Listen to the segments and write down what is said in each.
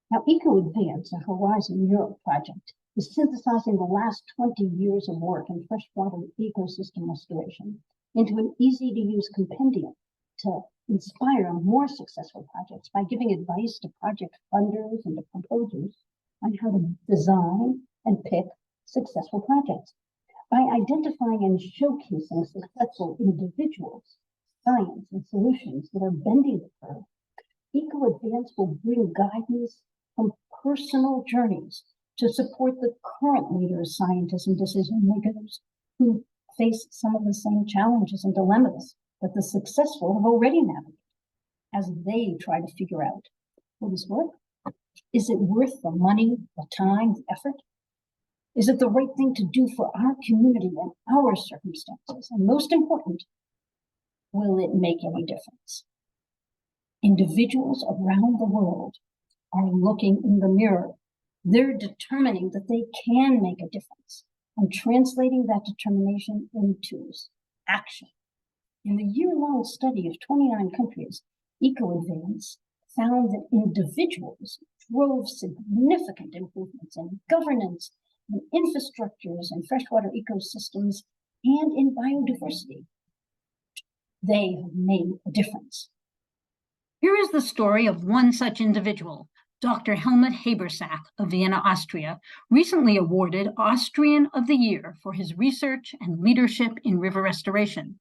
Now, EcoAdvance, a Horizon Europe project, is synthesizing the last 20 years of work in freshwater ecosystem restoration into an easy-to-use compendium to inspire more successful projects by giving advice to project funders and to proposers on how to design and pick successful projects. By identifying and showcasing successful individuals, science, and solutions that are bending the curve, EcoAdvance will bring guidance from personal journeys to support the current leaders, scientists, and decision makers who face some of the same challenges and dilemmas that the successful have already navigated as they try to figure out, will this work? Is it worth the money, the time, the effort? Is it the right thing to do for our community and our circumstances? And most important, will it make any difference? Individuals around the world are looking in the mirror. They're determining that they can make a difference and translating that determination into action. In the year-long study of 29 countries, EcoAdvance found that individuals drove significant improvements in governance, in infrastructures, in freshwater ecosystems, and in biodiversity. They have made a difference. Here is the story of one such individual. Dr. Helmut Habersack of Vienna, Austria, recently awarded Austrian of the Year for his research and leadership in river restoration.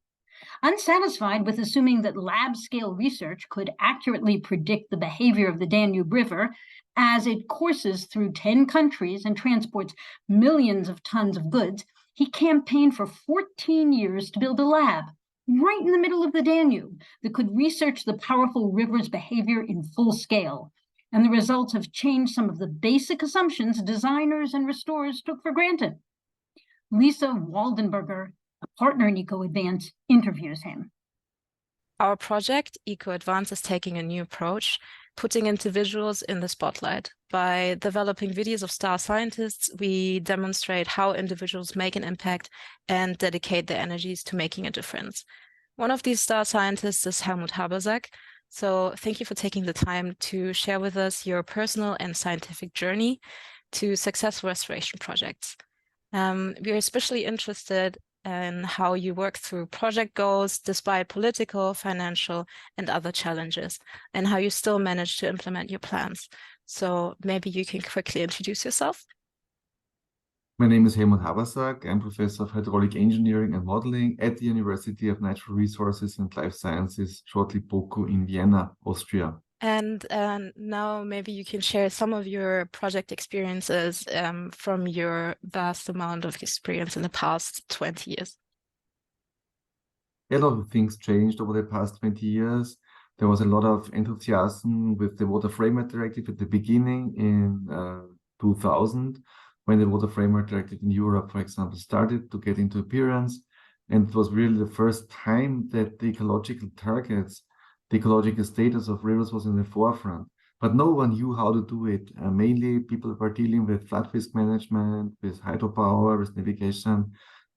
Unsatisfied with assuming that lab-scale research could accurately predict the behavior of the Danube River as it courses through 10 countries and transports millions of tons of goods, he campaigned for 14 years to build a lab right in the middle of the Danube that could research the powerful river's behavior in full scale. And the results have changed some of the basic assumptions designers and restorers took for granted. Lisa Waldenberger, a partner in EcoAdvance, interviews him. Our project, EcoAdvance, is taking a new approach, putting individuals in the spotlight. By developing videos of star scientists, we demonstrate how individuals make an impact and dedicate their energies to making a difference. One of these star scientists is Helmut Habersack. So thank you for taking the time to share with us your personal and scientific journey to successful restoration projects. We are especially interested in how you work through project goals despite political, financial, and other challenges, and how you still manage to implement your plans. So maybe you can quickly introduce yourself. My name is Helmut Habersack. I'm professor of hydraulic engineering and modeling at the University of Natural Resources and Life Sciences, shortly BOKU, in Vienna, Austria. And now maybe you can share some of your project experiences from your vast amount of experience in the past 20 years. A lot of things changed over the past 20 years. There was a lot of enthusiasm with the Water Framework Directive at the beginning in 2000, when the Water Framework Directive in Europe, for example, started to get into appearance. And it was really the first time that the ecological targets, the ecological status of rivers was in the forefront. But no one knew how to do it. Mainly people were dealing with flood risk management, with hydropower, with navigation.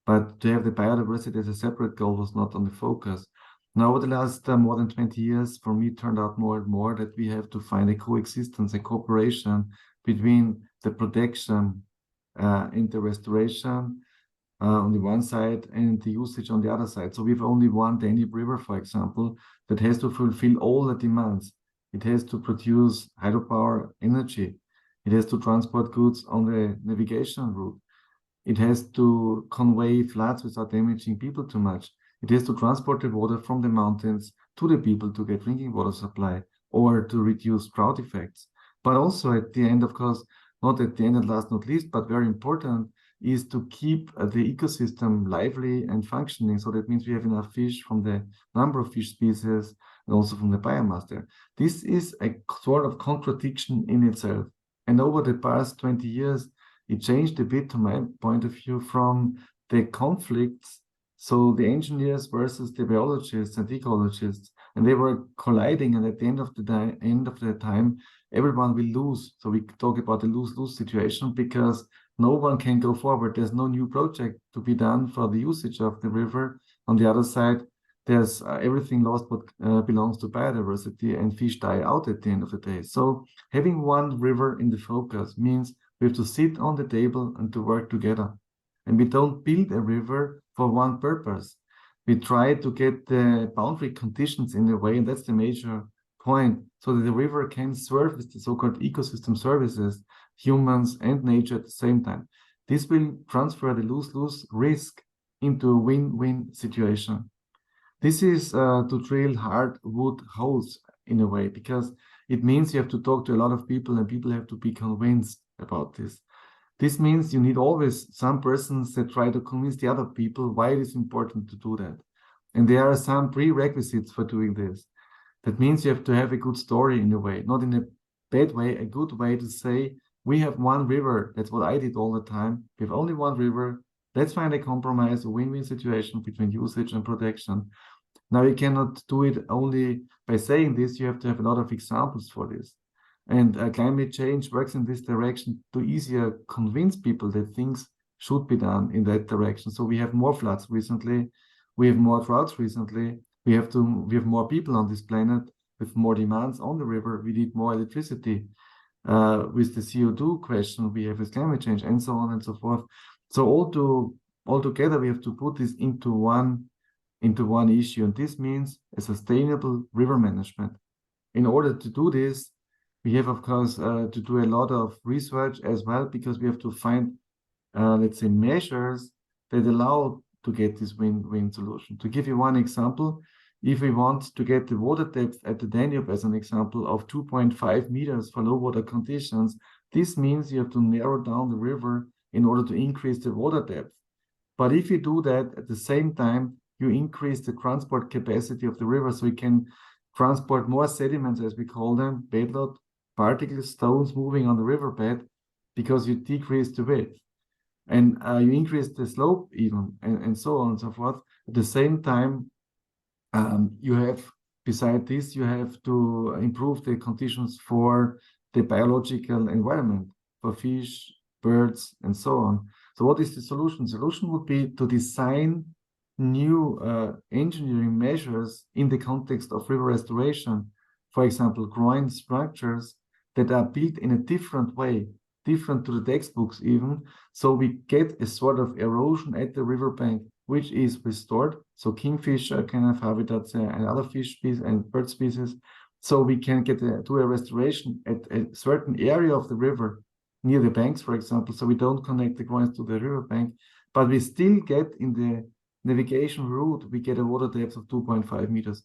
But to have the biodiversity as a separate goal was not on the focus. Now, over the last more than 20 years, for me, it turned out more and more that we have to find a coexistence, a cooperation between the protection and the restoration on the one side and the usage on the other side. So we have only one Danube River, for example, that has to fulfill all the demands. It has to produce hydropower energy. It has to transport goods on the navigation route. It has to convey floods without damaging people too much. It has to transport the water from the mountains to the people to get drinking water supply or to reduce drought effects. But also at the end, of course, not at the end and last not least, but very important, is to keep the ecosystem lively and functioning. So that means we have enough fish from the number of fish species and also from the biomass there. This is a sort of contradiction in itself. And over the past 20 years, it changed a bit, to my point of view, from the conflicts. So the engineers versus the biologists and ecologists, and they were colliding. And at the end of the time, everyone will lose. So we talk about a lose-lose situation because no one can go forward. There's no new project to be done for the usage of the river. On the other side, there's everything lost what belongs to biodiversity, and fish die out at the end of the day. So having one river in the focus means we have to sit on the table and to work together. And we don't build a river for one purpose. We try to get the boundary conditions in a way, and that's the major point, so that the river can service the so-called ecosystem services, humans and nature at the same time. This will transfer the lose-lose risk into a win-win situation. This is to drill hardwood holes in a way, because it means you have to talk to a lot of people and people have to be convinced about this. This means you need always some persons that try to convince the other people why it is important to do that. And there are some prerequisites for doing this. That means you have to have a good story in a way, not in a bad way, a good way to say, we have one river. That's what I did all the time. We have only one river. Let's find a compromise, a win-win situation between usage and protection. Now, you cannot do it only by saying this. You have to have a lot of examples for this. And climate change works in this direction to easier convince people that things should be done in that direction. So we have more floods recently. We have more droughts recently. We have more people on this planet with more demands on the river. We need more electricity. With the CO2 question we have with climate change, and so on and so forth. So all together we have to put this into one issue, and this means a sustainable river management. In order to do this, we have, of course, to do a lot of research as well, because we have to find, let's say, measures that allow to get this win-win solution. To give you one example, if we want to get the water depth at the Danube, as an example, of 2.5 meters for low water conditions, this means you have to narrow down the river in order to increase the water depth. But if you do that at the same time, you increase the transport capacity of the river, so you can transport more sediments, as we call them, bedload, particles, stones moving on the riverbed, because you decrease the width. And you increase the slope even, and so on and so forth. At the same time, you have, beside this, you have to improve the conditions for the biological environment, for fish, birds, and so on. So what is the solution? The solution would be to design new engineering measures in the context of river restoration. For example, groin structures that are built in a different way, different to the textbooks even, so we get a sort of erosion at the riverbank, which is restored. So kingfisher can have habitats and other fish species and bird species. So we can get to a restoration at a certain area of the river, near the banks, for example, so we don't connect the groins to the riverbank, but we still get in the navigation route, we get a water depth of 2.5 meters.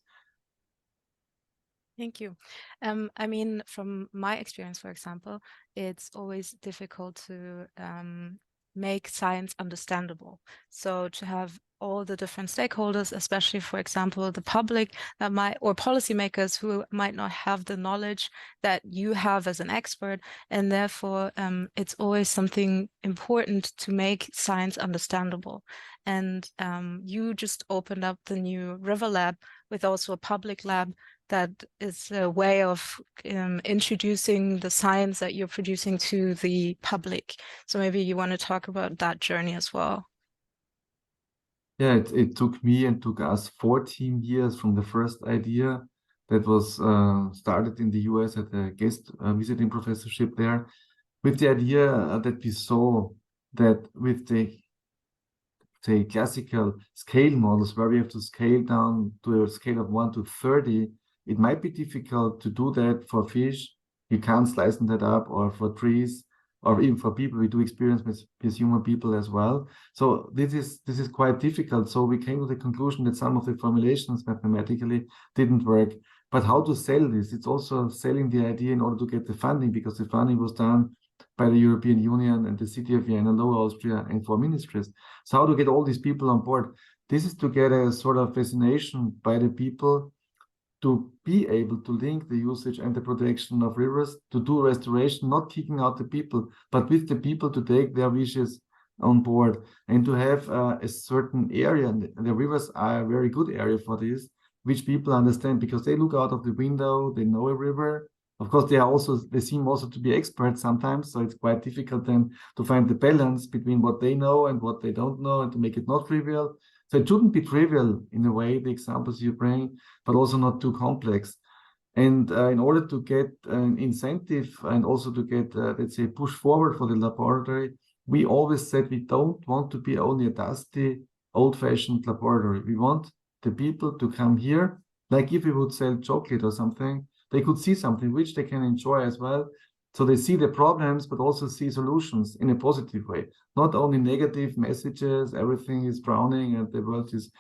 Thank you. I mean, from my experience, for example, it's always difficult to make science understandable. So to have all the different stakeholders, especially, for example, the public that might, or policymakers who might not have the knowledge that you have as an expert, and therefore it's always something important to make science understandable. And you just opened up the new River Lab with also a public lab that is a way of introducing the science that you're producing to the public. So maybe you want to talk about that journey as well. Yeah, it took me and took us 14 years from the first idea that was started in the US at a guest visiting professorship there, with the idea that we saw that with the classical scale models, where we have to scale down to a scale of 1 to 30, it might be difficult to do that for fish. You can't slice that up, or for trees, or even for people. We do experience with human people as well. So this is quite difficult. So we came to the conclusion that some of the formulations mathematically didn't work. But how to sell this? It's also selling the idea in order to get the funding, because the funding was done by the European Union and the city of Vienna, Lower Austria, and 4 ministries. So how to get all these people on board? This is to get a sort of fascination by the people to be able to link the usage and the protection of rivers, to do restoration, not kicking out the people, but with the people to take their wishes on board, and to have a certain area. And the rivers are a very good area for this, which people understand, because they look out of the window, they know a river. Of course, they seem also to be experts sometimes, so it's quite difficult then to find the balance between what they know and what they don't know, and to make it not trivial. So it shouldn't be trivial in a way, the examples you bring, but also not too complex. And in order to get an incentive and also to get, let's say, push forward for the laboratory, we always said we don't want to be only a dusty, old-fashioned laboratory. We want the people to come here, like if we would sell chocolate or something, they could see something which they can enjoy as well. So they see the problems, but also see solutions in a positive way. Not only negative messages, everything is drowning and the world is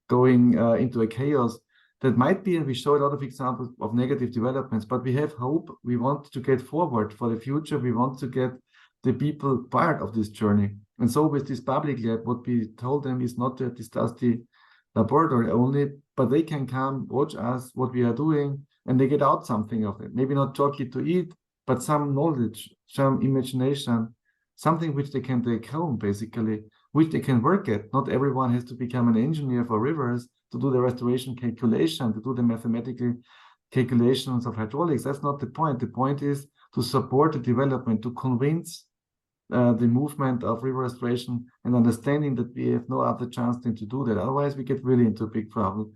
going into a chaos. That might be, and we show a lot of examples of negative developments, but we have hope. We want to get forward for the future. We want to get the people part of this journey. And so with this public lab, what we told them is not to discuss the laboratory only, but they can come, watch us, what we are doing, and they get out something of it. Maybe not chocolate to eat, but some knowledge, some imagination, something which they can take home, basically, which they can work at. Not everyone has to become an engineer for rivers to do the restoration calculation, to do the mathematical calculations of hydraulics. That's not the point. The point is to support the development, to convince the movement of river restoration and understanding that we have no other chance than to do that. Otherwise, we get really into a big problem.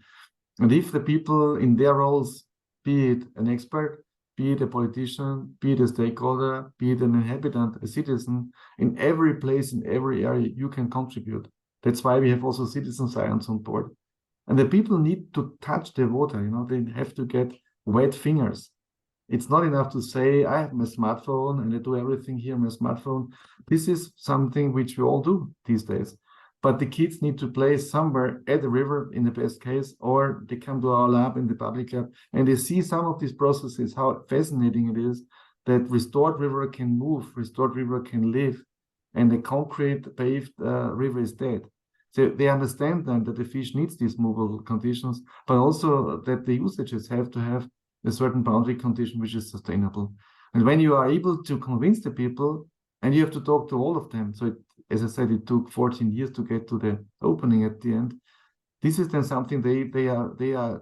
And if the people in their roles, be it an expert, be it a politician, be it a stakeholder, be it an inhabitant, a citizen, in every place, in every area, you can contribute. That's why we have also citizen science on board. And the people need to touch the water, they have to get wet fingers. It's not enough to say, I have my smartphone and I do everything here on my smartphone. This is something which we all do these days. But the kids need to play somewhere at the river in the best case, or they come to our lab in the public lab and they see some of these processes, how fascinating it is that restored river can move, restored river can live, and the concrete paved river is dead. So they understand then that the fish needs these movable conditions, but also that the usages have to have a certain boundary condition which is sustainable. And when you are able to convince the people, and you have to talk to all of them, so as I said, it took 14 years to get to the opening at the end. This is then something they are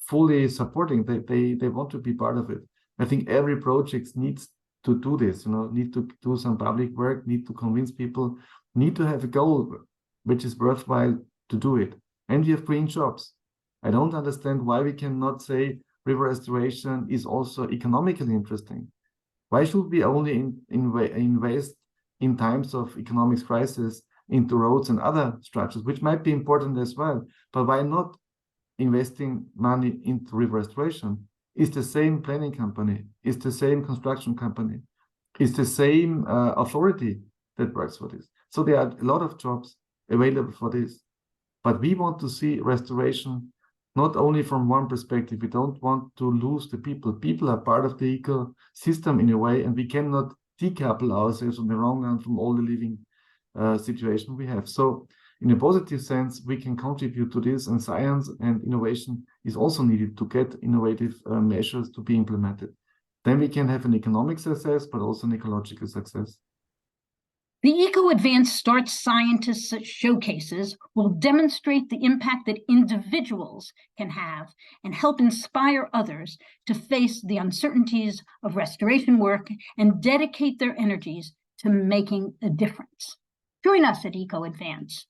fully supporting. They want to be part of it. I think every project needs to do this, need to do some public work, need to convince people, need to have a goal which is worthwhile to do it. And we have green jobs. I don't understand why we cannot say river restoration is also economically interesting. Why should we only invest in times of economic crisis into roads and other structures, which might be important as well, but why not investing money into river restoration? It's the same planning company, it's the same construction company, it's the same authority that works for this. So there are a lot of jobs available for this, but we want to see restoration not only from one perspective. We don't want to lose the people. People are part of the ecosystem in a way, and we cannot decouple ourselves on the wrong hand from all the living situation we have. So in a positive sense, we can contribute to this, and science and innovation is also needed to get innovative measures to be implemented. Then we can have an economic success, but also an ecological success. The EcoAdvance Start Scientists showcases will demonstrate the impact that individuals can have and help inspire others to face the uncertainties of restoration work and dedicate their energies to making a difference. Join us at EcoAdvance.